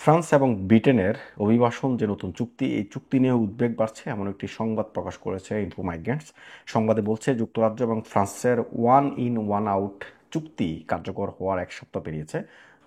France এবং ব্রিটেনের অভিবাসন যে নতুন চুক্তি, এই চুক্তি নিয়ে উদ্বেগ বাড়ছে এমন একটি সংবাদ প্রকাশ করেছে ইনফোমাইগ্রেন্টস। সংবাদে বলছে যুক্তরাজ্য এবং ফ্রান্সের ওয়ান ইন ওয়ান আউট চুক্তি কার্যকর হওয়ার এক সপ্তাহ পেরিয়েছে।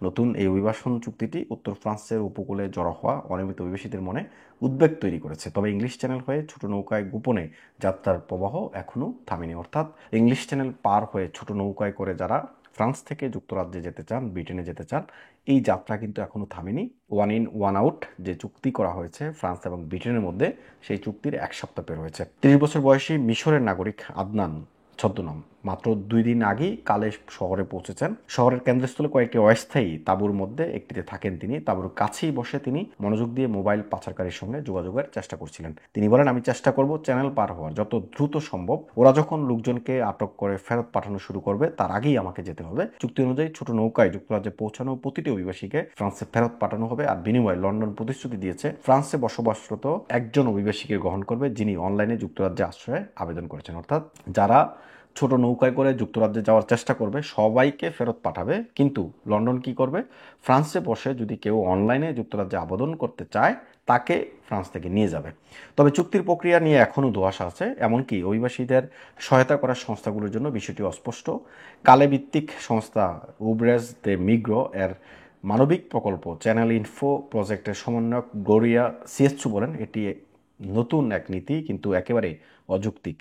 নতুন এই অভিবাসন চুক্তিটি উত্তর ফ্রান্সের উপকূলে জড়ো হওয়া অনিয়মিত অভিবাসীদের মনে উদ্বেগ তৈরি করেছে। তবে ইংলিশ চ্যানেল হয়ে ছোট নৌকায় গোপনে যাত্রার প্রবাহ এখনও থামেনি। অর্থাৎ ইংলিশ চ্যানেল পার হয়ে ছোট নৌকায় করে যারা ফ্রান্স থেকে যুক্তরাজ্যে যেতে চান, ব্রিটেনে যেতে চান, এই যাত্রা কিন্তু এখনও থামেনি। ওয়ান ইন ওয়ান আউট যে চুক্তি করা হয়েছে ফ্রান্স এবং ব্রিটেনের মধ্যে, সেই চুক্তির এক সপ্তাহ পের হয়েছে। 30 বছর বয়সী মিশরের নাগরিক আদনান ছদ্মনাম মাত্র 2 দিন আগেই কালে শহরে পৌঁছেছেন। শহরের কেন্দ্রস্থলে কয়েকটি অস্থায়ী তাঁবুর মধ্যে একটিতে থাকেন তিনি। তাঁবুর কাছেই বসে তিনি মনোযোগ দিয়ে মোবাইল পাচারকারীর সঙ্গে যোগাযোগের চেষ্টা করছিলেন। তিনি বলেন, আমি চেষ্টা করব চ্যানেল পার হওয়ার যত দ্রুত সম্ভব। ওরা যখন লোকজনকে আটক করে ফেরত পাঠানো শুরু করবে তার আগেই আমাকে যেতে হবে। চুক্তি অনুযায়ী ছোট নৌকায় যুক্তরাজ্যে পৌঁছানো প্রতিটি অভিবাসীকে ফ্রান্সে ফেরত পাঠানো হবে। আর বিনিময়ে লন্ডন প্রতিশ্রুতি দিয়েছে ফ্রান্সে বসবাসরত একজন অভিবাসীকে গ্রহণ করবে যিনি অনলাইনে যুক্তরাজ্যে আশ্রয়ে আবেদন করেছেন। অর্থাৎ যারা ছোট নৌকায় করে যুক্তরাজ্যে যাওয়ার চেষ্টা করবে সবাইকে ফেরত পাঠাবে, কিন্তু লন্ডন কি করবে, ফ্রান্সে বসে যদি কেউ অনলাইনে যুক্তরাজ্যে আবেদন করতে চায় তাকে ফ্রান্স থেকে নিয়ে যাবে। তবে চুক্তির প্রক্রিয়া নিয়ে এখনও ধোঁয়াশা আছে। এমনকি অভিবাসীদের সহায়তা করার সংস্থাগুলোর জন্য বিষয়টি অস্পষ্ট। কালে ভিত্তিক সংস্থা উব্রেজ দে মিগ্রো এর মানবিক প্রকল্প চ্যানেল ইনফো প্রজেক্টের সমন্বয়ক গ্লোরিয়া সিয়েসচু বলেন, এটি নতুন এক নীতি কিন্তু একেবারে অযৌক্তিক।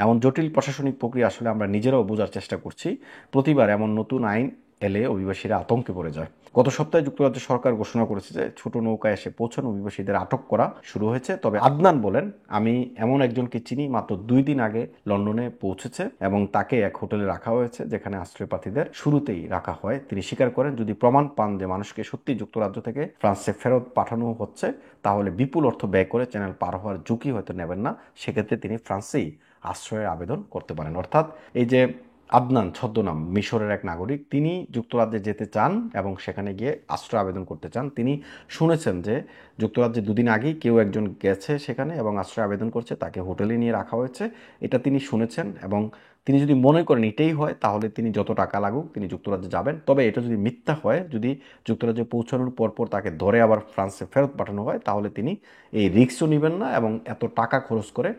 এমন জটিল প্রশাসনিক প্রক্রিয়া আসলে আমরা নিজেরাও বোঝার চেষ্টা করছি। প্রতিবার এমন নতুন আইন এলে অভিবাসীরা আতঙ্কে পড়ে যায়। গত সপ্তাহে যুক্তরাজ্য সরকার ঘোষণা করেছে যে ছোট নৌকায় এসে পৌঁছানো অভিবাসীদের আটক করা শুরু হয়েছে। তবে আদনান বলেন, আমি এমন একজনকে চিনি মাত্র 2 দিন আগে লন্ডনে পৌঁছেছে এবং তাকে এক হোটেলে রাখা হয়েছে যেখানে আশ্রয়প্রার্থীদের শুরুতেই রাখা হয়। তিনি স্বীকার করেন, যদি প্রমাণ পান যে মানুষকে সত্যি যুক্তরাজ্য থেকে ফ্রান্সে ফেরত পাঠানো হচ্ছে তাহলে বিপুল অর্থ ব্যয় করে চ্যানেল পার হওয়ার ঝুঁকি হয়তো নেবেন না। সেক্ষেত্রে তিনি ফ্রান্সেই আশ্রয়ের আবেদন করতে পারেন। অর্থাৎ এই যে আদনান ছদ্মনাম মিশরের এক নাগরিক, তিনি যুক্তরাজ্যে যেতে চান এবং সেখানে গিয়ে আশ্রয় আবেদন করতে চান। তিনি শুনেছেন যে যুক্তরাজ্যে 2 দিন আগেই কেউ একজন গেছে সেখানে এবং আশ্রয় আবেদন করছে, তাকে হোটেলে নিয়ে রাখা হয়েছে। এটা তিনি শুনেছেন এবং তিনি যদি মনে করেন এটাই হয় তাহলে তিনি যত টাকা লাগুক তিনি যুক্তরাজ্যে যাবেন। তবে এটা যদি মিথ্যা হয়, যদি যুক্তরাজ্যে পৌঁছানোর পরপর তাকে ধরে আবার ফ্রান্সে ফেরত পাঠানো হয় তাহলে তিনি এই রিস্কও নেবেন না এবং এত টাকা খরচ করে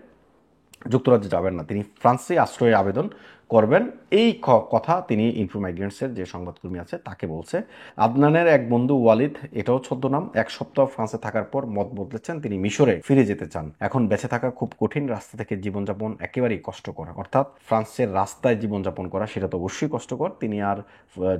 যুক্তরাজ্যে যাবেন না, তিনি ফ্রান্সে আশ্রয়ের আবেদন করবেন। এই কথা তিনি ইনফোমাইগ্রেন্টসের যে সংবাদকর্মী আছে তাকে বলছে। আদনানের এক বন্ধু ওয়ালিদ, এটাও ছদ্মনাম, 1 সপ্তাহ ফ্রান্সে থাকার পর মত বদলেছেন, তিনি মিশরে ফিরে যেতে চান। এখন বেঁচে থাকা খুব কঠিন, রাস্তা থেকে জীবনযাপন একেবারেই কষ্টকর। অর্থাৎ ফ্রান্সের রাস্তায় জীবনযাপন করা সেটা তো অবশ্যই কষ্টকর। তিনি আর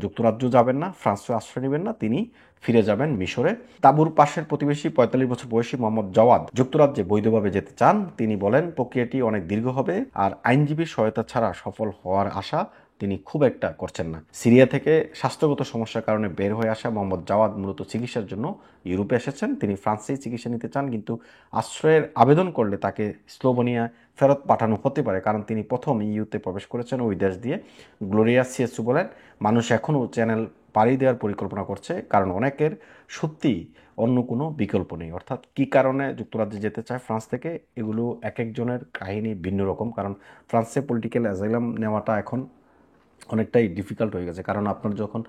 যুক্তরাজ্য যাবেন না, ফ্রান্সে আশ্রয় নেবেন না, তিনি ফিরে যাবেন মিশরে। তাঁবুর পাশের প্রতিবেশী 45 বছর বয়সী মোহাম্মদ জওয়াদ যুক্তরাজ্যে বৈধভাবে যেতে চান। তিনি বলেন, প্রক্রিয়াটি অনেক দীর্ঘ হবে আর আইনজীবীর সহায়তা ছাড়া সফল হওয়ার আশা তিনি খুব একটা করছেন না। সিরিয়া থেকে স্বাস্থ্যগত সমস্যার কারণে বের হয়ে আসা মোহাম্মদ জাওয়াদ মূলত চিকিৎসার জন্য ইউরোপে এসেছেন। তিনি ফ্রান্সেই চিকিৎসা নিতে চান, কিন্তু আশ্রয়ের আবেদন করলে তাকে স্লোভেনিয়া ফেরত পাঠানো হতে পারে, কারণ তিনি প্রথম ইউতে প্রবেশ করেছেন ওই দেশ দিয়ে। গ্লোরিয়া সিয়েসু বলেন, মানুষ এখনও চ্যানেল পাড়ি দেওয়ার পরিকল্পনা করছে কারণ অনেকের সত্যি অন্য কোনো বিকল্প নেই। অর্থাৎ কী কারণে যুক্তরাজ্যে যেতে চায় ফ্রান্স থেকে, এগুলো এক একজনের কাহিনী ভিন্ন রকম। কারণ ফ্রান্সে পলিটিক্যাল অ্যাজাইলাম নেওয়াটা এখন অনেকটাই ডিফিকাল্ট হয়ে গেছে, কারণ আপনার যখন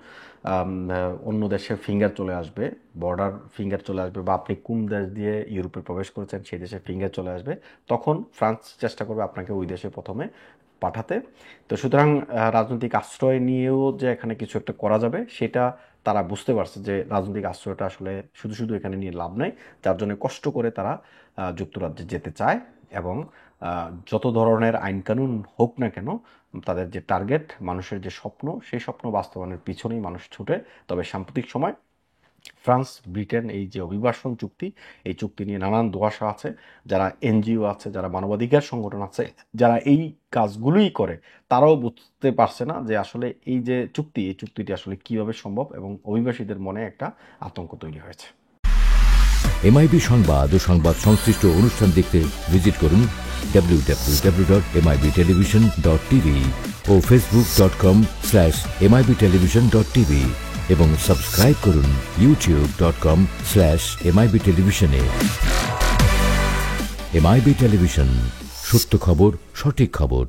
অন্য দেশের ফিঙ্গার চলে আসবে, বর্ডার ফিঙ্গার চলে আসবে, বা আপনি কোন দেশ দিয়ে ইউরোপে প্রবেশ করেছেন সেই দেশের ফিঙ্গার চলে আসবে, তখন ফ্রান্স চেষ্টা করবে আপনাকে ওই দেশে প্রথমে পাঠাতে। তো সুতরাং রাজনৈতিক আশ্রয় নিয়েও যে এখানে কিছু একটা করা যাবে সেটা তারা বুঝতে পারছে যে রাজনৈতিক আশ্রয়টা আসলে শুধু শুধু এখানে নিয়ে লাভ নাই, যার জন্য কষ্ট করে তারা যুক্তরাজ্যে যেতে চায়। এবং যত ধরনের আইনকানুন হোক না কেন, তাদের যে টার্গেট, মানুষের যে স্বপ্ন, সেই স্বপ্ন বাস্তবায়নের পিছনেই মানুষ ছুটে। তবে সাম্প্রতিক সময় ফ্রান্স ব্রিটেন এই যে অভিবাসন চুক্তি, এই চুক্তি নিয়ে নানান ধোঁয়াশা আছে। যারা এনজিও আছে, যারা মানবাধিকার সংগঠন আছে, যারা এই কাজগুলোই করে, তারাও বুঝতে পারছে না যে আসলে এই যে চুক্তি, এই চুক্তিটি আসলে কিভাবে সম্ভব, এবং অভিবাসীদের মনে একটা আতঙ্ক তৈরি হয়েছে। এমআইবি সংবাদ ও সংবাদ সংশ্লিষ্ট অনুষ্ঠান দেখতে ভিজিট করুন www.mibtelevision.tv ও facebook.com/mibtelevision.tv এবং সাবস্ক্রাইব করুন youtube.com/mibtelevision এ। এমআইবি টেলিভিশন, সত্য খবর, সঠিক খবর।